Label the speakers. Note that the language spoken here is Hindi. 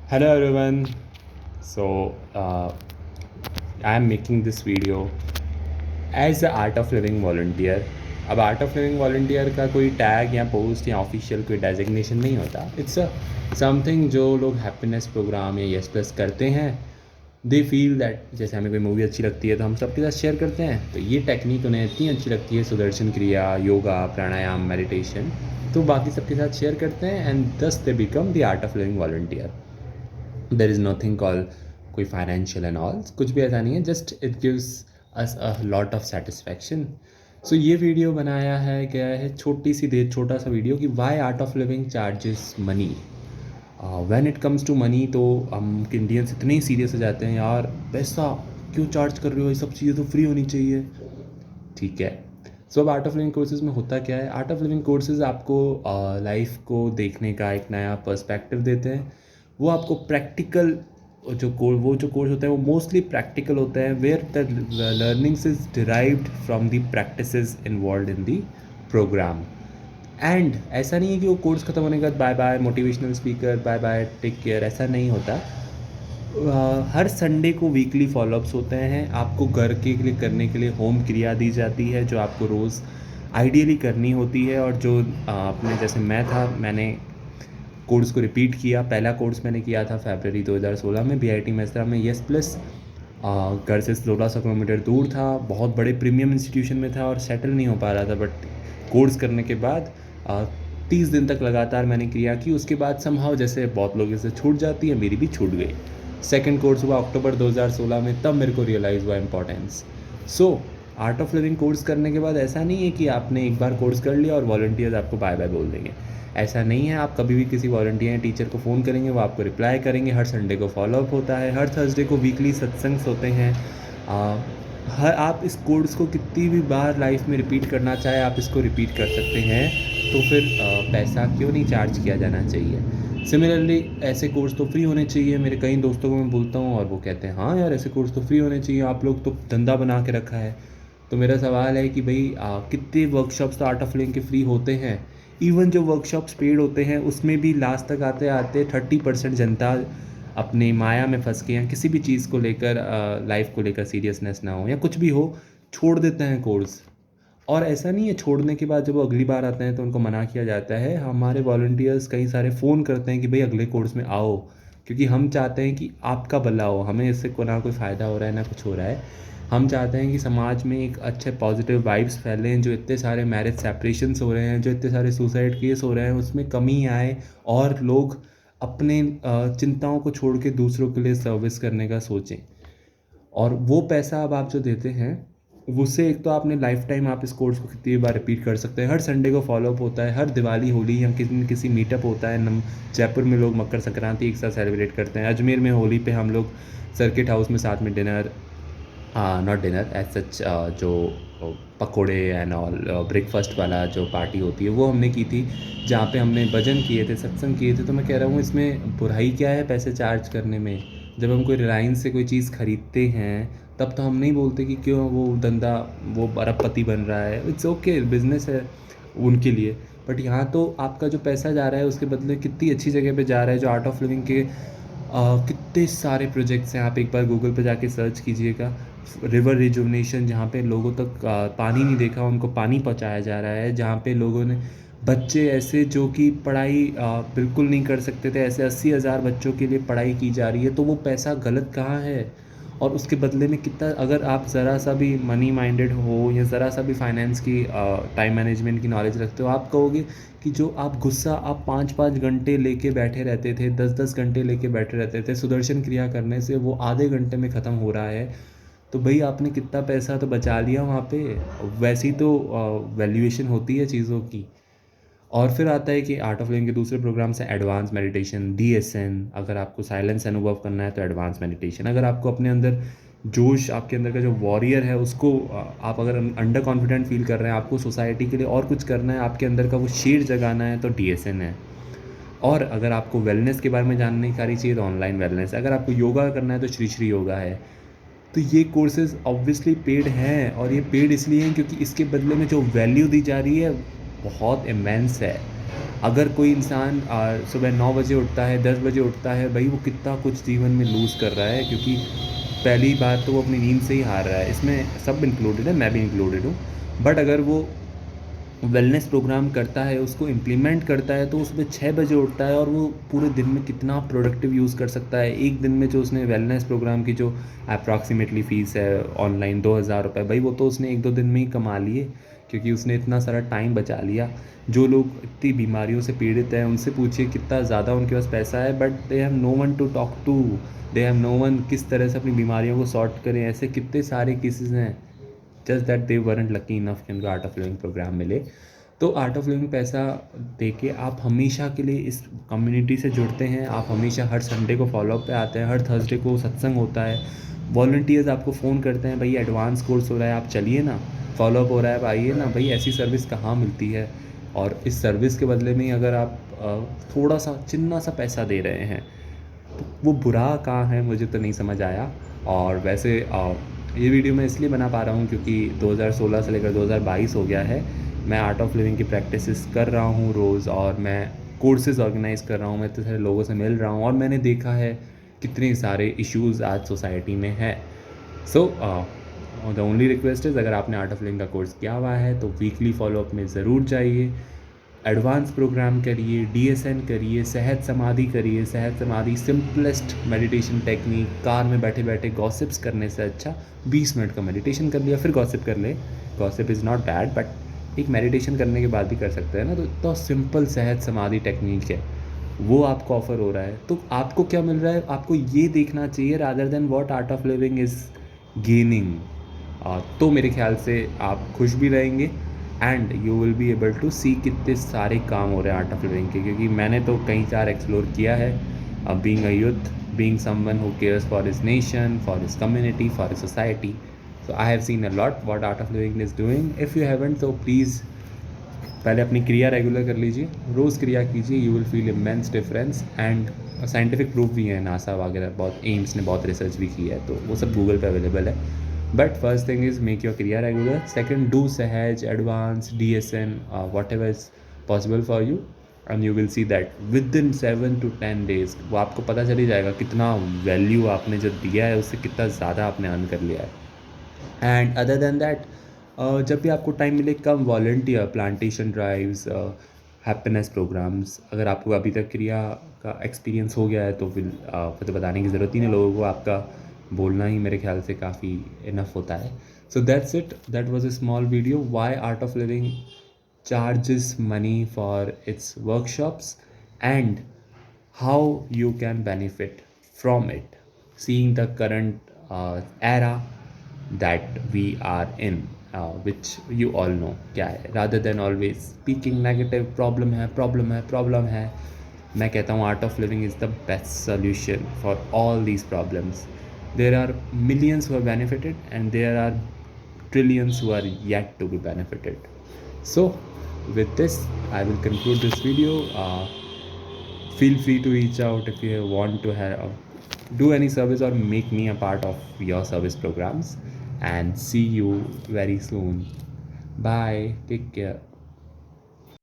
Speaker 1: Hello everyone. So I am making this video as the Art of Living Volunteer. अब आर्ट ऑफ लिविंग वॉल्टियर का कोई टैग या पोस्ट या ऑफिशियल कोई डेजिग्नेशन नहीं होता. इट्स अ समथिंग जो लोग हैप्पीनेस प्रोग्राम या यस प्लस करते हैं. दे फील दैट जैसे हमें कोई मूवी अच्छी लगती है तो हम सबके साथ शेयर करते हैं. तो ये टेक्निक उन्हें इतनी अच्छी लगती है, सुदर्शन क्रिया, योगा, प्राणायाम, मेडिटेशन, तो बाकी सबके साथ शेयर करते हैं and thus they become the art of living volunteer. There is nothing call कोई फाइनेंशियल एंड ऑल, कुछ भी ऐसा नहीं है. Just it gives us a lot of satisfaction. So ये वीडियो बनाया है क्या है, छोटा सा वीडियो कि why Art of Living charges money. When it comes to money तो हम इंडियंस इतने ही सीरियस हो जाते हैं, यार पैसा क्यों चार्ज कर रहे हो, ये सब चीज़ें तो फ्री होनी चाहिए. ठीक है. सो अब आर्ट ऑफ लिविंग कोर्सेज में होता क्या है, आर्ट ऑफ लिविंग कोर्सेज आपको लाइफ को देखने का एक नया पर्सपेक्टिव देते हैं. वो आपको प्रैक्टिकल जो कोर्स होता है वो मोस्टली प्रैक्टिकल होता है, where the learnings is derived from the practices involve in the program. And ऐसा नहीं है कि वो कोर्स ख़त्म होने के बाद bye bye motivational speaker, bye bye take care, ऐसा नहीं होता. हर संडे को वीकली फॉलोअप्स होते हैं. आपको घर के लिए करने के लिए होम क्रिया दी जाती है जो आपको रोज़ आइडियली करनी होती है. और जो आपने जैसे मैंने कोर्स को रिपीट किया. पहला कोर्स मैंने किया था फरवरी 2016 में BIT मैसरा में, यस प्लस. घर से 1600 किलोमीटर दूर था, बहुत बड़े प्रीमियम इंस्टीट्यूशन में था और सेटल नहीं हो पा रहा था. बट कोर्स करने के बाद 30 दिन तक लगातार मैंने क्रिया की. उसके बाद समहाउ जैसे बहुत लोगों से छूट जाती है, मेरी भी छूट गई. सेकंड कोर्स हुआ अक्टूबर 2016 में, तब मेरे को रियलाइज़ हुआ importance. So art of living course करने के बाद ऐसा नहीं है कि आपने एक बार कोर्स कर लिया और वॉलंटियर्स आपको बाय बाय बोल देंगे. ऐसा नहीं है. आप कभी भी किसी वॉलंटियर या टीचर को फ़ोन करेंगे, वो आपको रिप्लाई करेंगे. हर संडे को फॉलोअप होता है, हर थर्सडे को वीकली सत्संग्स होते हैं. हर आप इस कोर्स को कितनी भी बार लाइफ में रिपीट करना चाहे आप इसको रिपीट कर सकते हैं. तो फिर पैसा क्यों नहीं चार्ज किया जाना चाहिए. सिमिलरली ऐसे कोर्स तो फ्री होने चाहिए. मेरे कई दोस्तों को मैं बोलता हूँ और वो कहते हैं हाँ यार ऐसे कोर्स तो फ्री होने चाहिए, आप लोग तो धंधा बना के रखा है. तो मेरा सवाल है कि भाई कितने वर्कशॉप्स तो आर्ट ऑफ लिविंग के फ्री होते हैं. इवन जो वर्कशॉप्स पेड होते हैं उसमें भी लास्ट तक आते आते 30% जनता अपने माया में फंस के या किसी भी चीज़ को लेकर, लाइफ को लेकर सीरियसनेस ना हो या कुछ भी हो, छोड़ देते हैं कोर्स. और ऐसा नहीं है छोड़ने के बाद जब वो अगली बार आते हैं तो उनको मना किया जाता है. हमारे वॉलंटियर्स कई सारे फ़ोन करते हैं कि भाई अगले कोर्स में आओ, क्योंकि हम चाहते हैं कि आपका भला हो. हमें इससे को ना कोई फ़ायदा हो रहा है ना कुछ हो रहा है. हम चाहते हैं कि समाज में एक अच्छे पॉजिटिव वाइब्स फैलें. जो इतने सारे मैरिज सेपरेशंस हो रहे हैं, जो इतने सारे सुसाइड केस हो रहे हैं, उसमें कमी आए और लोग अपने चिंताओं को छोड़ के दूसरों के लिए सर्विस करने का सोचें. और वो पैसा अब आप जो देते हैं उससे एक तो आपने लाइफ टाइम आप इस कोर्स को कितनी बार रिपीट कर सकते हैं. हर संडे को फॉलोअप होता है, हर दिवाली, होली या किसी न किसी मीटअप होता है. जयपुर में लोग मकर संक्रांति एक साथ सेलिब्रेट करते हैं. अजमेर में होली पे हम लोग सर्किट हाउस में साथ में dinner, not dinner as such, जो पकोड़े एंड ऑल ब्रेकफास्ट वाला जो पार्टी होती है वो हमने की थी, जहाँ पे हमने भजन किए थे, सत्संग किए थे. तो मैं कह रहा हूँ इसमें बुराई क्या है पैसे चार्ज करने में. जब हम कोई रिलायंस से कोई चीज़ ख़रीदते हैं तब तो हम नहीं बोलते कि क्यों वो धंधा, वो अरबपति बन रहा है. इट्स ओके, बिजनेस है उनके लिए. बट यहाँ तो आपका जो पैसा जा रहा है उसके बदले कितनी अच्छी जगह पे जा रहा है. जो आर्ट ऑफ लिविंग के कितने सारे प्रोजेक्ट्स हैं, आप एक बार गूगल पे जाके सर्च कीजिएगा. रिवर रिजुवनेशन, जहाँ पे लोगों तक पानी नहीं देखा उनको पानी पहुँचाया जा रहा है. जहाँ पे लोगों ने बच्चे ऐसे जो कि पढ़ाई बिल्कुल नहीं कर सकते थे, ऐसे 80,000 बच्चों के लिए पढ़ाई की जा रही है. तो वो पैसा गलत कहाँ है. और उसके बदले में कितना, अगर आप ज़रा सा भी मनी माइंडेड हो या ज़रा सा भी फाइनेंस की, टाइम मैनेजमेंट की नॉलेज रखते हो, आप कहोगे कि जो आप गुस्सा आप 5-5 घंटे लेके बैठे रहते थे, 10-10 घंटे लेके बैठे रहते थे, सुदर्शन क्रिया करने से वो आधे घंटे में ख़त्म हो रहा है. तो भाई आपने कितना पैसा तो बचा लिया वहाँ पे. वैसी तो वैल्यूएशन होती है चीज़ों की. और फिर आता है कि आर्ट ऑफ लिविंग के दूसरे प्रोग्राम से एडवांस मेडिटेशन, DSN. अगर आपको साइलेंस अनुभव करना है तो एडवांस मेडिटेशन. अगर आपको अपने अंदर जोश, आपके अंदर का जो वॉरियर है उसको, आप अगर अंडर कॉन्फिडेंट फील कर रहे हैं, आपको सोसाइटी के लिए और कुछ करना है, आपके अंदर का वो शेर जगाना है, तो DSN है. और अगर आपको वेलनेस के बारे में जानकारी चाहिए तो ऑनलाइन वेलनेस. अगर आपको योगा करना है तो श्री श्री योगा है. तो ये कोर्सेज़ ऑब्वियसली पेड हैं, और ये पेड इसलिए हैं क्योंकि इसके बदले में जो वैल्यू दी जा रही है बहुत इमेंस है. अगर कोई इंसान सुबह 9 बजे उठता है, 10 बजे उठता है, भाई वो कितना कुछ जीवन में लूज़ कर रहा है, क्योंकि पहली बात तो वो अपनी नींद से ही हार रहा है। इसमें सब इंक्लूडेड है, मैं भी इंक्लूडेड हूँ। बट अगर वो वेलनेस प्रोग्राम करता है, उसको इम्प्लीमेंट करता है, तो उसमें 6 बजे उठता है और वो पूरे दिन में कितना प्रोडक्टिव यूज़ कर सकता है। एक दिन में जो उसने वेलनेस प्रोग्राम की जो अप्रॉक्सीमेटली फ़ीस है ऑनलाइन 2,000 रुपये, भाई वो तो उसने 1-2 दिन में ही कमा लिए, क्योंकि उसने इतना सारा टाइम बचा लिया। जो लोग इतनी बीमारियों से पीड़ित हैं, उनसे पूछिए कितना ज़्यादा उनके पास पैसा है, but they have no one to talk to, they have no one किस तरह से अपनी बीमारियों को सॉर्ट करें। ऐसे कितने सारे केसेज़ हैं, just that they weren't lucky enough कि उनको आर्ट ऑफ लिविंग प्रोग्राम मिले। तो आर्ट ऑफ लिविंग पैसा दे के आप हमेशा के लिए इस कम्युनिटी से जुड़ते हैं, आप हमेशा हर संडे को फॉलोअप पे आते हैं, हर थर्सडे को सत्संग होता है, वॉलंटियर्स आपको फ़ोन करते हैं, भाई एडवांस कोर्स हो रहा है, आप चलिए ना, फॉलोअप हो रहा है, आप आइए ना। भाई ऐसी सर्विस कहाँ मिलती है? और इस सर्विस के बदले में ही अगर आप थोड़ा सा चिन्ना सा पैसा दे रहे हैं, तो वो बुरा कहाँ है, मुझे तो नहीं समझ आया। और वैसे ये वीडियो मैं इसलिए बना पा रहा हूँ क्योंकि 2016 से लेकर 2022 हो गया है, मैं आर्ट ऑफ लिविंग की प्रैक्टिसेस कर रहा हूँ रोज़, और मैं कोर्सेज़ ऑर्गेनाइज़ कर रहा हूँ, मैं इतने सारे लोगों से मिल रहा हूँ, और मैंने देखा है कितने सारे इश्यूज़ आज सोसाइटी में हैं। So the only request is, अगर आपने आर्ट ऑफ लिविंग का कोर्स किया हुआ है तो वीकली फॉलोअप में ज़रूर जाइए, एडवांस प्रोग्राम करिए, डीएसएन करिए, सहज समाधि करिए। सहज समाधि सिंपलेस्ट मेडिटेशन टेक्निक, कार में बैठे बैठे गॉसिप्स करने से अच्छा 20 मिनट का मेडिटेशन कर लिया, फिर गॉसिप कर ले। Gossip is not bad, but एक मेडिटेशन करने के बाद भी कर सकते हैं ना। तो इतना सिंपल सहज समाधि टेक्निक है, वो आपको ऑफ़र हो रहा है। तो आपको क्या मिल रहा है, आपको ये देखना चाहिए rather than what art of living is gaining. तो मेरे ख्याल से आप खुश भी रहेंगे, and you will be able to see कितने सारे काम हो रहे हैं आर्ट ऑफ लिविंग के, क्योंकि मैंने तो कई चार एक्सप्लोर किया है। Being a youth, being someone who cares for his nation, for his community, for his society, so I have seen a lot what art of living is doing. If you haven't, तो प्लीज़ पहले अपनी क्रिया रेगुलर कर लीजिए, रोज़ क्रिया कीजिए, you will feel immense difference. And scientific proof भी है, नासा वगैरह बहुत, एम्स ने बहुत रिसर्च भी की है, तो वो सब गूगल पे अवेलेबल है। But first thing is make your क्रिया रेगुलर, सेकंड डू सहज, advance, DSN, what ever is possible for you, and you will see that with in 7 to 10 days वो आपको पता चल ही जाएगा कितना वैल्यू आपने जो दिया है उससे कितना ज़्यादा आपने अर्न कर लिया है। एंड अदर देन दैट, जब भी आपको टाइम मिले, come volunteer, plantation drives, happiness programs. अगर आपको अभी तक क्रिया का एक्सपीरियंस हो गया है तो फिर तो बताने की ज़रूरत ही नहीं लोगों को, आपका बोलना ही मेरे ख्याल से काफ़ी इनफ होता है। So that's it, that was a small video why art of living charges money for its workshops, and how you can benefit from it, seeing the current era that we are in, which you all know क्या है, rather than always speaking negative, problem है, problem है, problem है। मैं कहता हूँ art of living is the best solution for all these problems. There are millions who are benefited, and there are trillions who are yet to be benefited. So with this, I will conclude this video. Feel free to reach out if you want to do any service or make me a part of your service programs, and see you very soon. Bye, take care.